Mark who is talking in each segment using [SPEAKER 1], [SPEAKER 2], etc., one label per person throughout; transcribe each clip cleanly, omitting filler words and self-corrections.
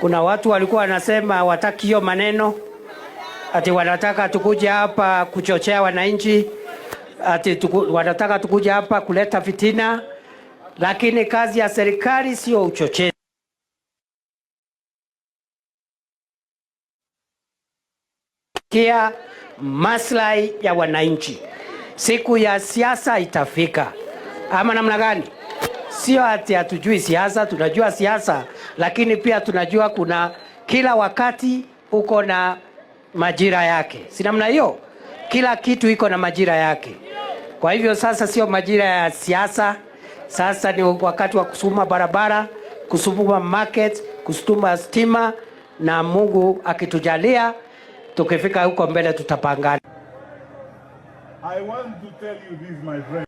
[SPEAKER 1] Kuna watu walikuwa wanasema hawataki hiyo maneno, ati wanataka tukuje hapa kuchochea wananchi, ati wanataka tukuje hapa kuleta fitina, lakini kazi ya serikali sio uchochezi. Kia maslahi ya wananchi. Siku ya siasa itafika. Ama namna gani? Sio ati hatujui siasa, tunajua siasa, lakini pia tunajua kuna kila wakati uko na majira yake. Si namna hiyo? Kila kitu iko na majira yake. Kwa hivyo sasa sio majira ya siasa, sasa ni wakati wa kusukuma barabara, kusukuma market, kusukuma stima, na Mungu akitujalia tukifika huko mbele tutapangana.
[SPEAKER 2] I want to tell you this, my friend.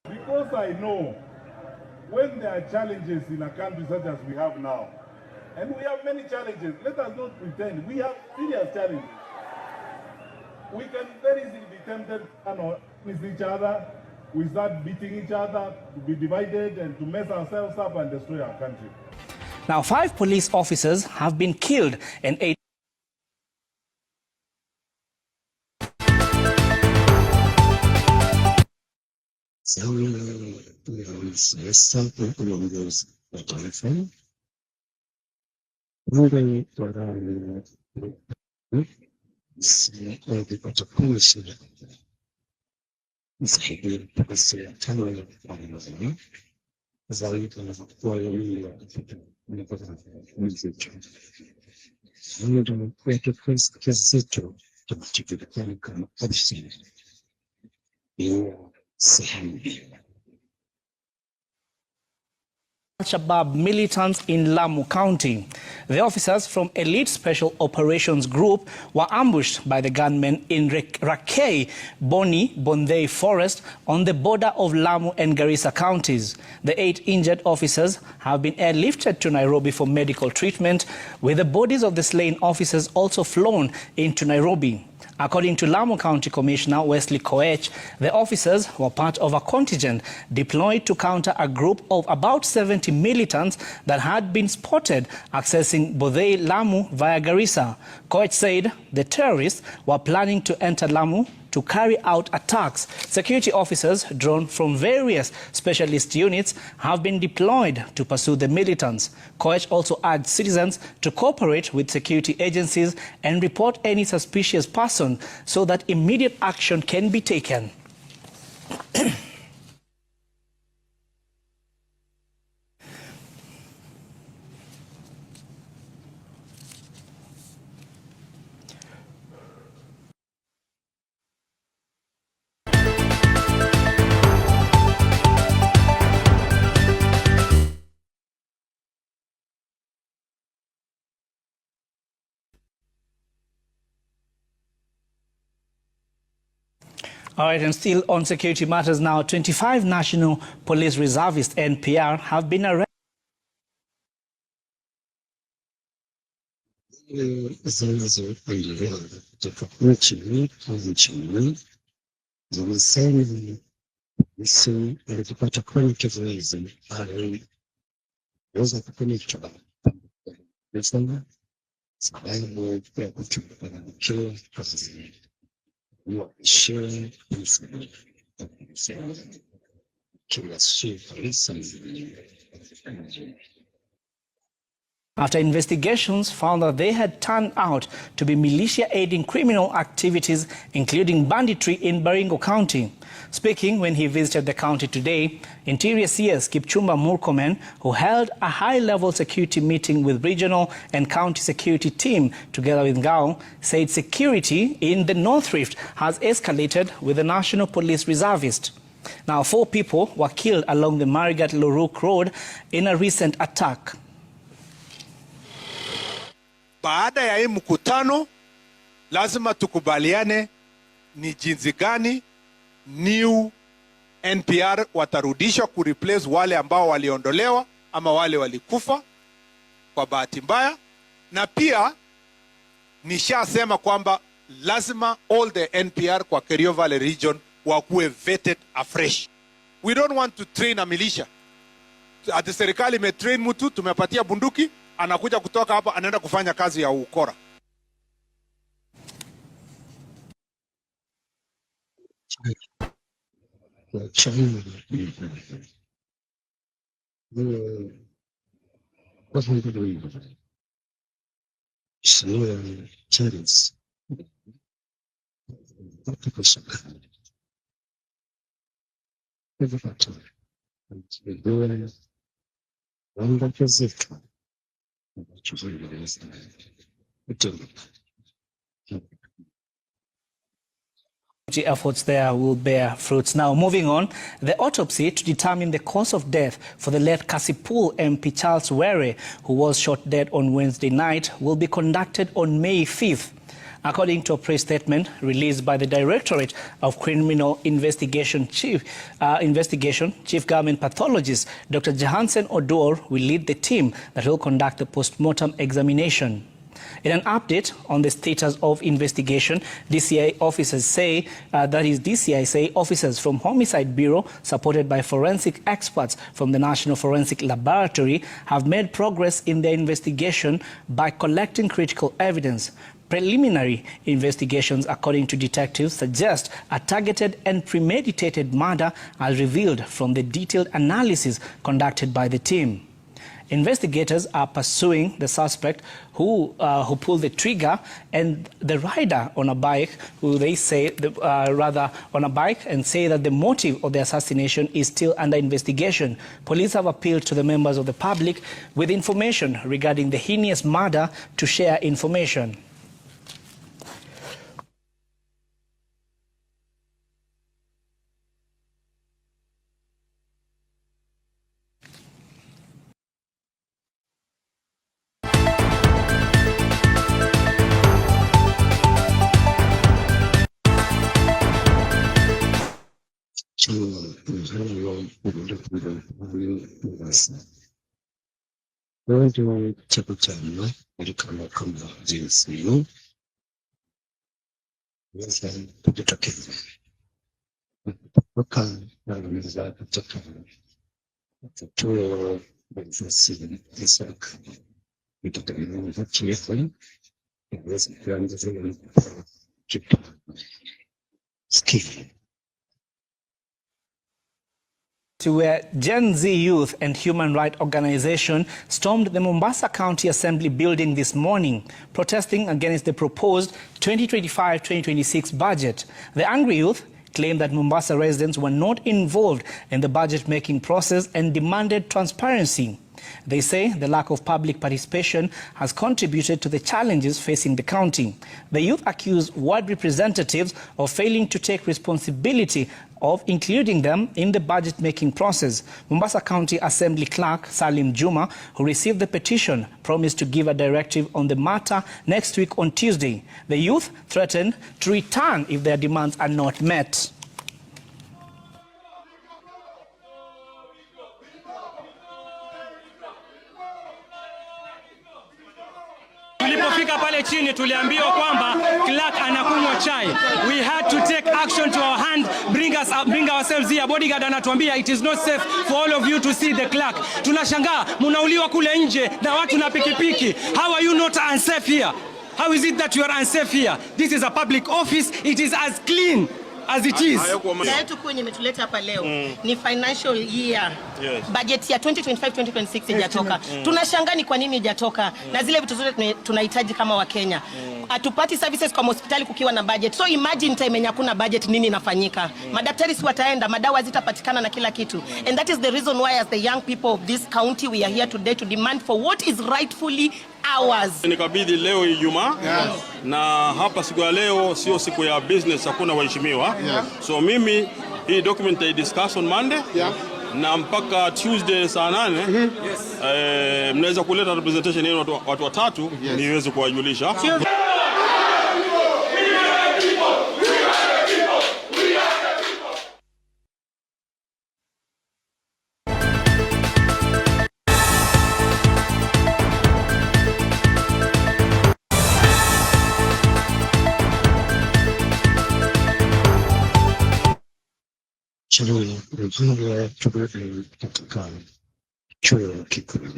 [SPEAKER 2] Because I know when there are challenges in a country such as we have now, and we have many challenges, let us not pretend, we have serious challenges. We can very easily be tempted with each other, we start beating each other, to be divided and to mess ourselves up and destroy our country.
[SPEAKER 3] Now, 5 police officers have been killed and 8 Alsababu militants in Lamu County. The officers from Elite Special Operations Group were ambushed by the gunmen in Rakei, Boni, Bondei Forest on the border of Lamu and Garissa counties. The 8 injured officers have been airlifted to Nairobi for medical treatment, with the bodies of the slain officers also flown into Nairobi. According to Lamu County Commissioner Wesley Koech, the officers were part of a contingent deployed to counter a group of about 70 militants that had been spotted accessing Bodhei Lamu via Garissa. Koech said the terrorists were planning to enter Lamu to carry out attacks. Security officers drawn from various specialist units have been deployed to pursue the militants. Koech also urged citizens to cooperate with security agencies and report any suspicious person so that immediate action can be taken. All right, and still on security matters now, 25 National Police Reservists (NPR) have been arrested
[SPEAKER 4] zinazoendelea kutoka nchini zinasema sisi alipata kwenye aliweza kupeleka pesa sababu ya kutumikia kazi ya sheria kila siku.
[SPEAKER 3] After investigations found that they had turned out to be militia aiding criminal activities, including banditry in Baringo County. Speaking when he visited the county today, Interior CS Kipchumba Murkomen, who held a high-level security meeting with regional and county security team together with Ngao, said security in the North Rift has escalated with the National Police reservist. Now, 4 people were killed along the Marigat-Loruk Road in a recent attack.
[SPEAKER 5] Baada ya hii mkutano lazima tukubaliane ni jinsi gani new NPR watarudishwa kureplace wale ambao waliondolewa ama wale walikufa kwa bahati mbaya, na pia nishasema kwamba lazima all the NPR kwa Kerio Valley region wakuwe vetted afresh. We don't want to train a militia. Ati serikali imetrain mtu, tumepatia bunduki, anakuja kutoka hapa anaenda kufanya kazi ya ukora.
[SPEAKER 3] Efforts there will bear fruits. Now, moving on, the autopsy to determine the cause of death for the late Kasipul MP Charles Were, who was shot dead on Wednesday night, will be conducted on May 5th. According to a press statement released by the Directorate of Criminal Investigation Chief Government Pathologist Dr. Jahansen Odor will lead the team that will conduct the post-mortem examination. In an update on the status of investigation, DCI officers say officers from Homicide Bureau, supported by forensic experts from the National Forensic Laboratory, have made progress in their investigation by collecting critical evidence. Preliminary investigations, according to detectives, suggest a targeted and premeditated murder as revealed from the detailed analysis conducted by the team. Investigators are pursuing the suspect who pulled the trigger and the rider on a bike, who they say, on a bike, and say that the motive of the assassination is still under investigation. Police have appealed to the members of the public with information regarding the heinous murder to share information. Where Gen Z Youth and Human Rights Organization stormed the Mombasa County Assembly building this morning, protesting against the proposed 2025-2026 budget. The angry youth claimed that Mombasa residents were not involved in the budget-making process and demanded transparency. They say the lack of public participation has contributed to the challenges facing the county. The youth accuse ward representatives of failing to take responsibility of including them in the budget-making process. Mombasa County Assembly Clerk Salim Juma, who received the petition, promised to give a directive on the matter next week on Tuesday. The youth threatened to return if their demands are not met.
[SPEAKER 6] Tulipofika Tukifika pale chini tuliambiwa kwamba clerk anakunywa chai. We had to take action to our hand, bring ourselves here. Bodyguard anatuambia it is not safe for all of you to see the clerk. Tunashangaa mnauliwa kule nje na watu na pikipiki. How are you not unsafe here? How is it that you are unsafe here? This is a public office. It is as clean as it is.
[SPEAKER 7] Yetu kwenye metuleta hapa leo ni financial year. Budget ya 2025-2026 ijatoka. Tunashangaa ni kwa nini ijatoka na zile vitu zote tunahitaji kama wa Kenya. Atupati services kwa hospitali kukiwa na budget. So imagine time yenye hakuna budget nini inafanyika. Madaktari si wataenda, madawa zitapatikana na kila kitu. And that is the reason why as the young people of this county we are here today to demand for what is rightfully ours.
[SPEAKER 8] Nikabidhi leo Ijumaa na hapa siku ya leo sio siku ya business, hakuna waheshimiwa. So mimi hii document I discuss on Monday na mpaka Tuesday saa 8 mnaweza kuleta representation yenu watu watatu niweze kuwajulisha.
[SPEAKER 4] 저는 한국의 교육을 독특한 교육 기술을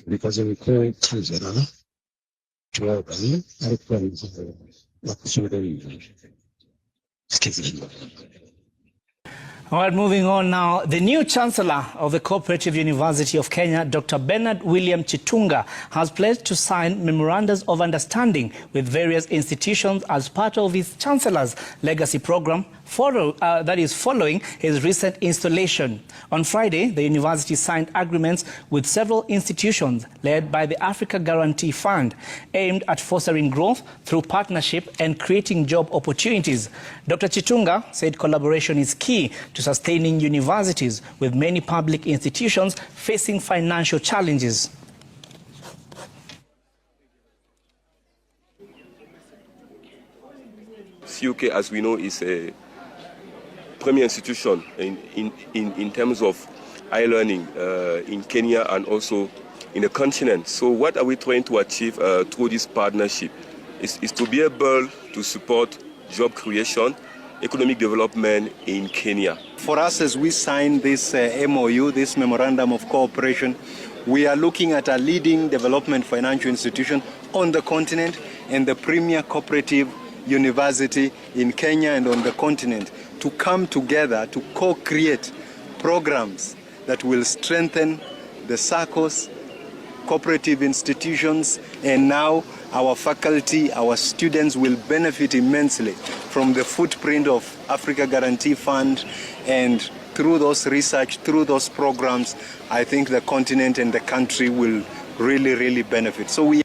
[SPEAKER 4] 우리까지 그 참제나 교육을 알고하면서 약속을 스케줄입니다.
[SPEAKER 3] All right, moving on now. The new Chancellor of the Cooperative University of Kenya, Dr. Bernard William Chitunga, has pledged to sign memorandums of understanding with various institutions as part of his Chancellor's legacy program, that is following his recent installation. On Friday, the university signed agreements with several institutions led by the Africa Guarantee Fund, aimed at fostering growth through partnership and creating job opportunities. Dr. Chitunga said collaboration is key to sustaining universities, with many public institutions facing financial challenges.
[SPEAKER 9] CUK, as we know, is a premier institution in terms of e-learning in Kenya and also in the continent. So what are we trying to achieve through this partnership is to be able to support job creation, economic development in Kenya.
[SPEAKER 10] For us, as we sign this MOU, this Memorandum of Cooperation, we are looking at a leading development financial institution on the continent and the premier cooperative university in Kenya and on the continent to come together to co-create programs that will strengthen the SACCOs, cooperative institutions, and now our faculty, our students will benefit immensely from the footprint of Africa Guarantee Fund, and through those research, through those programs, I think the continent and the country will really benefit. So we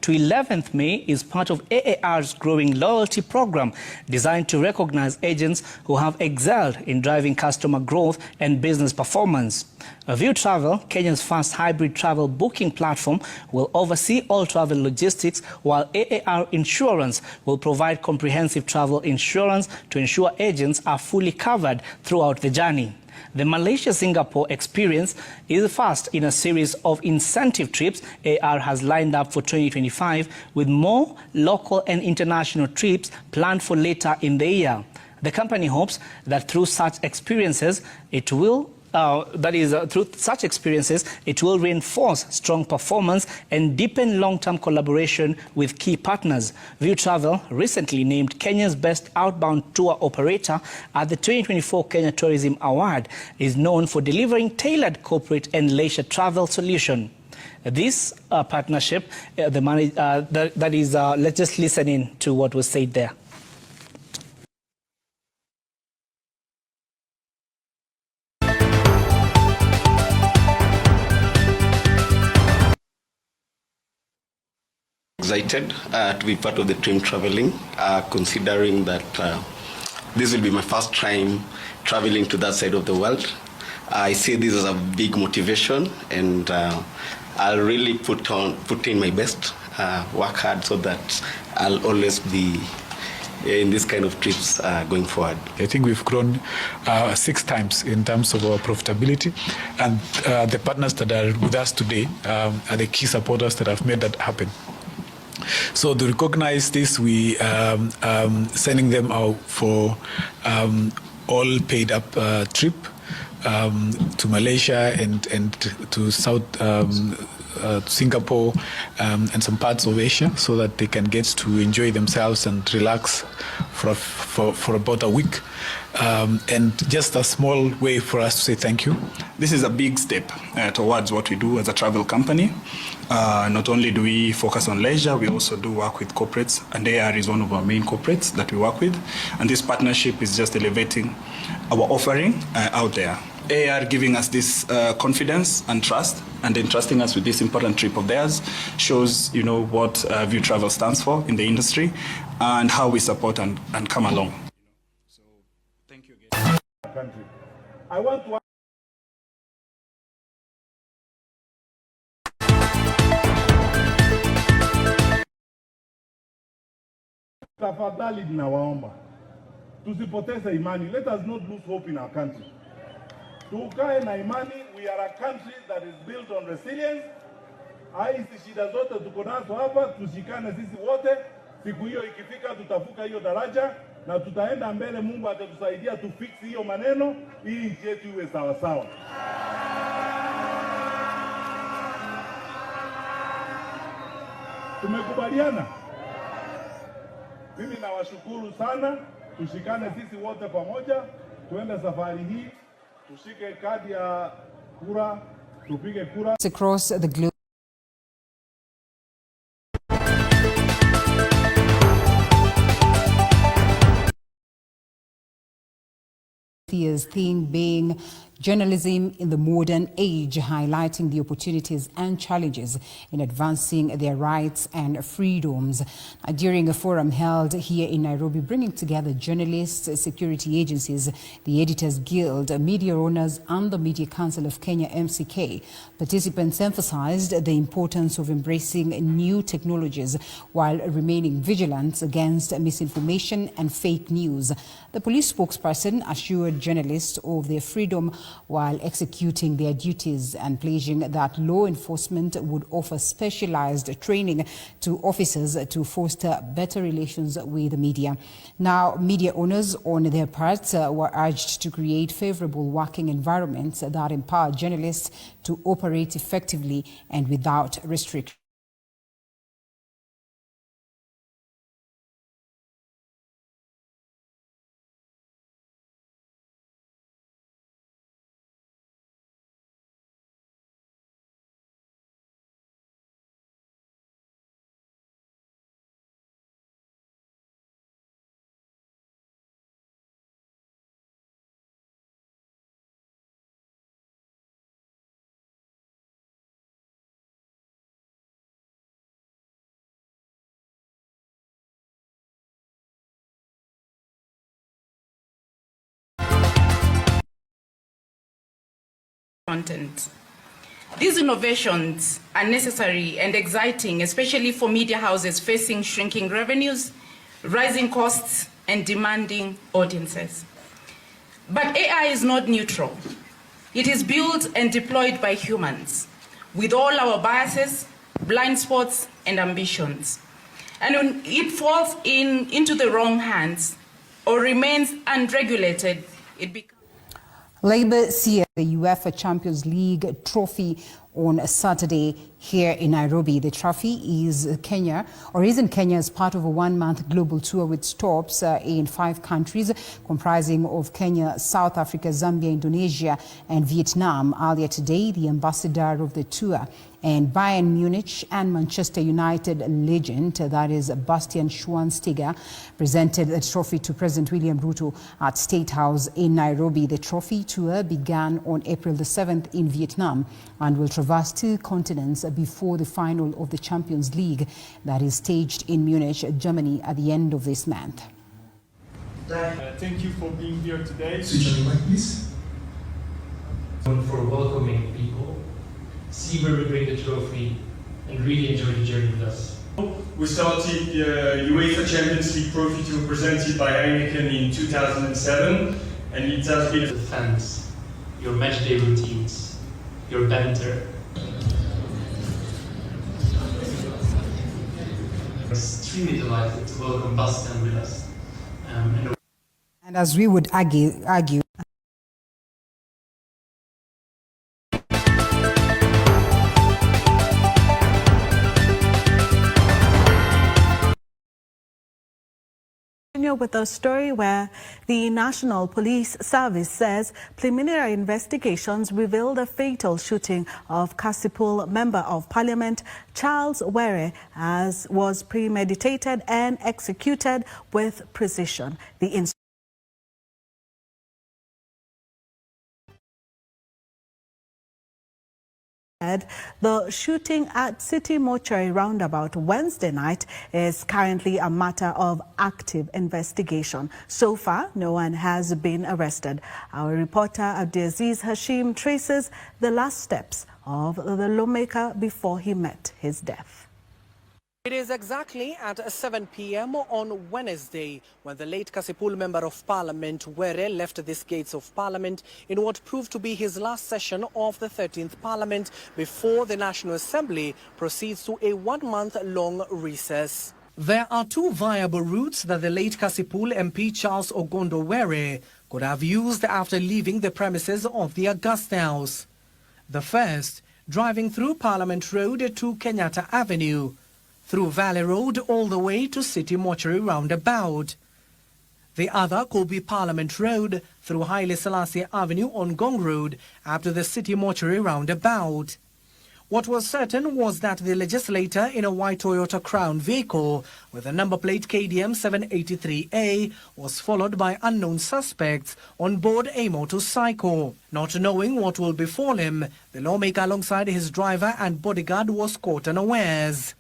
[SPEAKER 3] to 11th May is part of AAR's growing loyalty program designed to recognize agents who have excelled in driving customer growth and business performance. View Travel, Kenya's first hybrid travel booking platform, will oversee all travel logistics, while AAR Insurance will provide comprehensive travel insurance to ensure agents are fully covered throughout the journey. The Malaysia-Singapore experience is the first in a series of incentive trips AR has lined up for 2025, with more local and international trips planned for later in the year. The company hopes that through such experiences, it will reinforce strong performance and deepen long-term collaboration with key partners. View Travel, recently named Kenya's best outbound tour operator at the 2024 Kenya Tourism Award, is known for delivering tailored corporate and leisure travel solutions. This partnership, let's just listen in to what was said there.
[SPEAKER 11] Excited to be part of the team traveling, considering that This will be my first time traveling to that side of the world. I see this as a big motivation, and I'll really put in my best, work hard so that I'll always be in this kind of trips going forward.
[SPEAKER 12] I think we've grown 6 times in terms of our profitability, and the partners that are with us today are the key supporters that have made that happen. So to recognize this, we sending them out for all paid up trip to Malaysia and to South Singapore and some parts of Asia, so that they can get to enjoy themselves and relax for about a week. And just a small way for us to say thank you.
[SPEAKER 13] This is a big step towards what we do as a travel company. Not only do we focus on leisure, we also do work with corporates, and AR is one of our main corporates that we work with. And this partnership is just elevating our offering out there. AR giving us this confidence and trust, and entrusting us with this important trip of theirs, shows, you know, what View Travel stands for in the industry and how we support and come along.
[SPEAKER 2] So, thank you again. Country. I want to tafadhali ninawaomba tusipoteze imani. Let us not lose hope in our country. Tukae na imani. We are a country that is built on resilience. Hizi shida zote tuko nazo hapa, tushikane sisi wote. Siku hiyo ikifika, tutavuka hiyo daraja na tutaenda mbele. Mungu atatusaidia tufix hiyo maneno, hii nchi yetu iwe sawa sawa. Tumekubaliana? Mimi nawashukuru sana. Tushikane sisi wote pamoja, tuende safari hii, tushike kadi ya kura, tupige kura.
[SPEAKER 14] Across the globe. Thing being journalism in the modern age, highlighting the opportunities and challenges in advancing their rights and freedoms. During a forum held here in Nairobi, bringing together journalists, security agencies, the Editors Guild, media owners, and the Media Council of Kenya, MCK, participants emphasized the importance of embracing new technologies while remaining vigilant against misinformation and fake news. The police spokesperson assured journalists of their freedom while executing their duties, and pledging that law enforcement would offer specialized training to officers to foster better relations with the media. Now, media owners on their part were urged to create favorable working environments that empower journalists to operate effectively and without restriction.
[SPEAKER 15] Content. These innovations are necessary and exciting, especially for media houses facing shrinking revenues, rising costs, and demanding audiences. But AI is not neutral. It is built and deployed by humans, with all our biases, blind spots, and ambitions. And when it falls into the wrong hands or remains unregulated, it becomes...
[SPEAKER 14] Labour sees the UEFA Champions League trophy on Saturday here in Nairobi. The trophy is in Kenya as part of a one-month global tour with stops in 5 countries comprising of Kenya, South Africa, Zambia, Indonesia, and Vietnam. Earlier today, the ambassador of the tour and Bayern Munich and Manchester United legend, that is Bastian Schweinsteiger, presented the trophy to President William Ruto at State House in Nairobi. The trophy tour began on April the 7th in Vietnam and will traverse 2 continents before the final of the Champions League that is staged in Munich, Germany at the end of this month.
[SPEAKER 16] Thank you for being here today.
[SPEAKER 17] Switch on your mic, please.
[SPEAKER 18] For welcoming people, see where we bring the trophy, and really enjoy the journey with us.
[SPEAKER 16] We started the UEFA Champions League trophy to be presented by Heineken in 2007, and it has been
[SPEAKER 18] the fans, your match day routines, your banter. We're extremely delighted to welcome Bastian with us.
[SPEAKER 14] And as we would argue
[SPEAKER 19] with a story where the National Police Service says preliminary investigations revealed a fatal shooting of Kasipul Member of Parliament Charles Were as was premeditated and executed with precision. The shooting at City Mortuary roundabout Wednesday night is currently a matter of active investigation. So far, no one has been arrested. Our reporter Abdiaziz Hashim traces the last steps of the lawmaker before he met his death.
[SPEAKER 20] It is exactly at 7 p.m. on Wednesday when the late Kasipul Member of Parliament Were left these gates of Parliament in what proved to be his last session of the 13th Parliament before the National Assembly proceeds to a one-month-long recess. There are two viable routes that the late Kasipul MP Charles Ogondo Were could have used after leaving the premises of the August House. The first, driving through Parliament Road to Kenyatta Avenue, through Valley Road all the way to City Mortuary roundabout. The other could be Parliament Road through Haile Selassie Avenue on Gong Road up to the City Mortuary roundabout. What was certain was that the legislator in a white Toyota Crown vehicle with a number plate KDM 783A was followed by unknown suspects on board a motorcycle. Not knowing what will befall him, the lawmaker alongside his driver and bodyguard was caught unawares.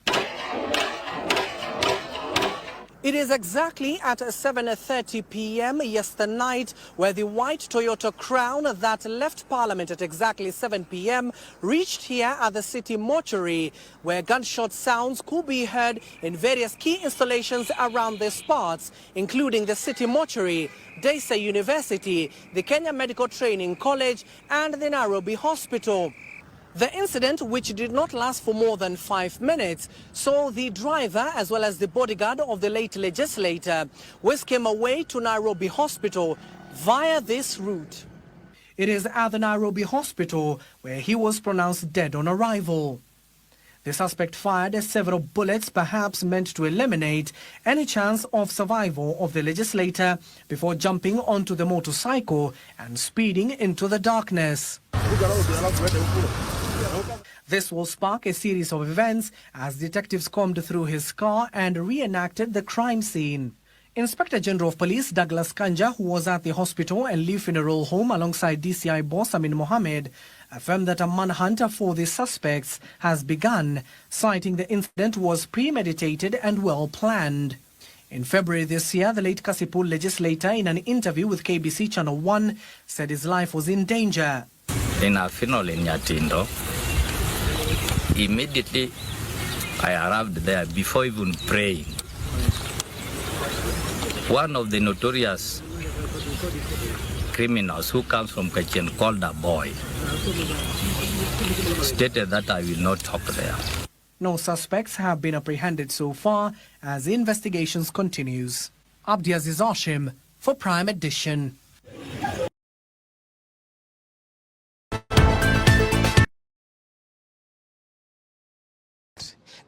[SPEAKER 20] It is exactly at 7:30 p.m. yesterday night where the white Toyota Crown that left Parliament at exactly 7 p.m. reached here at the City Mortuary, where gunshot sounds could be heard in various key installations around the spots, including the City Mortuary, Daysay University, the Kenya Medical Training College, and the Nairobi Hospital. The incident, which did not last for more than 5 minutes, saw the driver as well as the bodyguard of the late legislator whisk him away to Nairobi Hospital via this route. It is at the Nairobi Hospital where he was pronounced dead on arrival. The suspect fired several bullets, perhaps meant to eliminate any chance of survival of the legislator, before jumping onto the motorcycle and speeding into the darkness. This will spark a series of events as detectives combed through his car and reenacted the crime scene. Inspector General of Police Douglas Kanja, who was at the hospital and Lee Funeral Home alongside DCI boss Amin Mohammed, affirmed that a manhunt for the suspects has begun, citing the incident was premeditated and well planned. In February this year, the late Kasipul legislator, in an interview with KBC Channel 1, said his life was in danger.
[SPEAKER 21] In a funeral in Nyatindo, immediately I arrived there before even praying. One of the notorious criminals who comes from Kachin called a boy stated that I will not talk there.
[SPEAKER 20] No suspects have been apprehended so far as investigations continues. Abdiaziz Hashim for Prime Edition.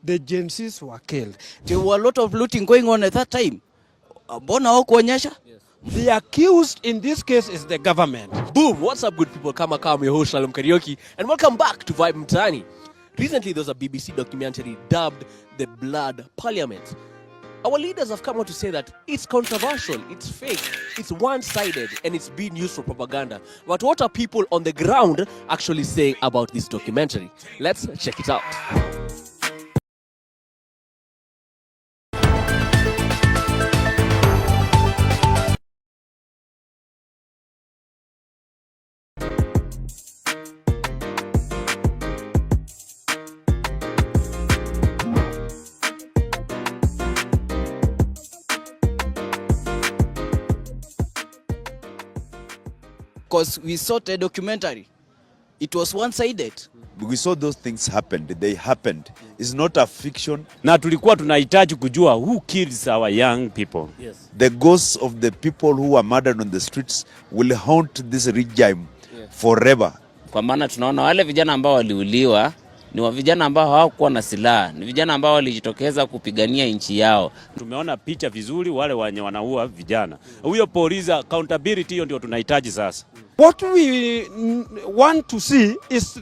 [SPEAKER 22] The Gen Zs were killed. There were a lot of looting going on at that time. The accused in this case is the government.
[SPEAKER 23] Boom! What's up, good people? Kama I'm your host, Shalom Karaoke, and welcome back to Vibe Mtaani. Recently, there was a BBC documentary dubbed The Blood Parliament. Our leaders have come out to say that it's controversial, it's fake, it's one-sided, and it's being used for propaganda. But what are people on the ground actually saying about this documentary? Let's check it out.
[SPEAKER 22] because we saw the documentary. It was one-sided.
[SPEAKER 1] We saw those things happened. They happened. It's not a fiction.
[SPEAKER 5] Na tulikuwa tunahitaji kujua who kills our young people.
[SPEAKER 1] Yes. The ghosts of the people who were murdered on the streets will haunt this regime forever.
[SPEAKER 17] Kwa maana tunaona wale vijana ambao waliuliwa ni wa vijana ambao hawakuwa na silaha, ni vijana ambao walijitokeza kupigania nchi yao.
[SPEAKER 5] Tumeona picha vizuri wale wenye wanaua vijana. Huyo police accountability hiyo ndio tunahitaji sasa.
[SPEAKER 24] What we want to see is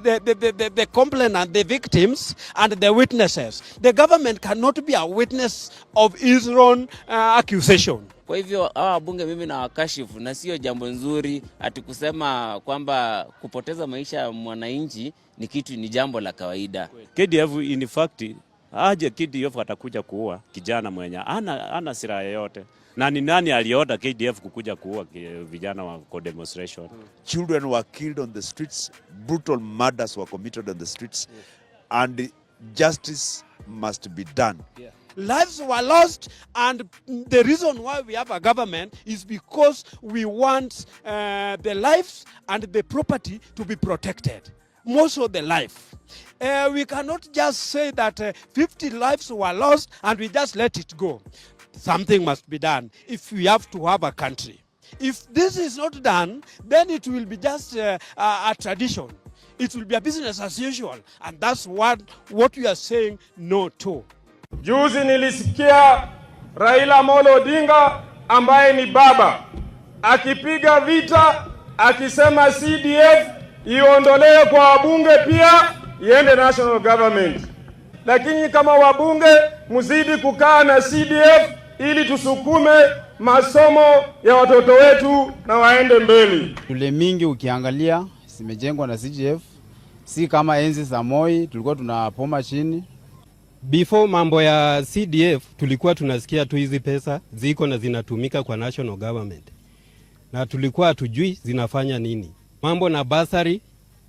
[SPEAKER 24] the complainant, the victims and the witnesses. The government cannot be a witness of its own accusation.
[SPEAKER 17] Kwa hivyo hawa wabunge mimi na wakashifu, na sio jambo nzuri ati kusema kwamba kupoteza maisha ya mwananchi ni jambo la kawaida.
[SPEAKER 5] KDF in fact aje KDF atakuja kuua kijana mwenye ana silaha yoyote. Na ni nani alioda KDF kukuja kuua vijana wa demonstration?
[SPEAKER 1] Children were killed on the streets, brutal murders were committed on the streets, and justice must be done.
[SPEAKER 24] Lives were lost, and the reason why we have a government is because we want the lives and the property to be protected. Most of the life. We cannot just say that 50 lives were lost and we just let it go. Something must be done if we have to have a country. If this is not done, then it will be just a tradition. It will be a business as usual. And that's what we are saying no to.
[SPEAKER 25] Juzi nilisikia Raila Amolo Odinga ambaye ni baba akipiga vita akisema CDF iondolewe kwa wabunge pia iende national government. Lakini kama wabunge mzidi kukaa na CDF ili tusukume masomo ya watoto wetu na waende mbele.
[SPEAKER 26] Shule mingi ukiangalia zimejengwa na CDF, si kama enzi za Moi tulikuwa tunapoma chini.
[SPEAKER 27] Before mambo ya CDF tulikuwa tunasikia tu hizi pesa ziko na zinatumika kwa national government, na tulikuwa hatujui zinafanya nini. Mambo na basari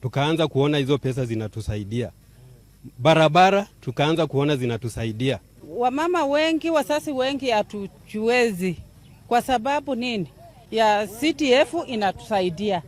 [SPEAKER 27] tukaanza kuona hizo pesa zinatusaidia, barabara tukaanza kuona zinatusaidia.
[SPEAKER 28] Wamama wengi, wasasi wengi hatujuezi kwa sababu nini? Ya CDF inatusaidia.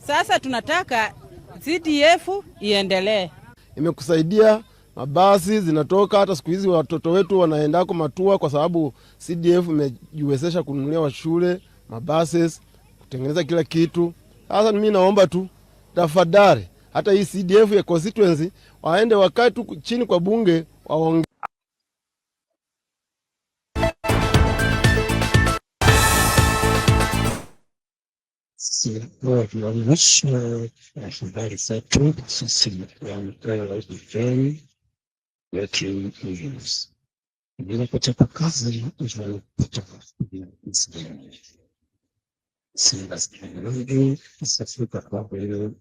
[SPEAKER 28] Sasa tunataka CDF iendelee.
[SPEAKER 29] Imekusaidia, mabasi zinatoka, hata siku hizi watoto wetu wanaenda kwa matua kwa sababu CDF imejiwezesha kununulia wa shule, mabasi, kutengeneza kila kitu. Sasa mimi naomba tu tafadhali hata hii CDF ya constituency waende wakae tu chini kwa bunge waongee.
[SPEAKER 4] Habari zetu sisi ninapotaka kazi Afrika kwa hiyo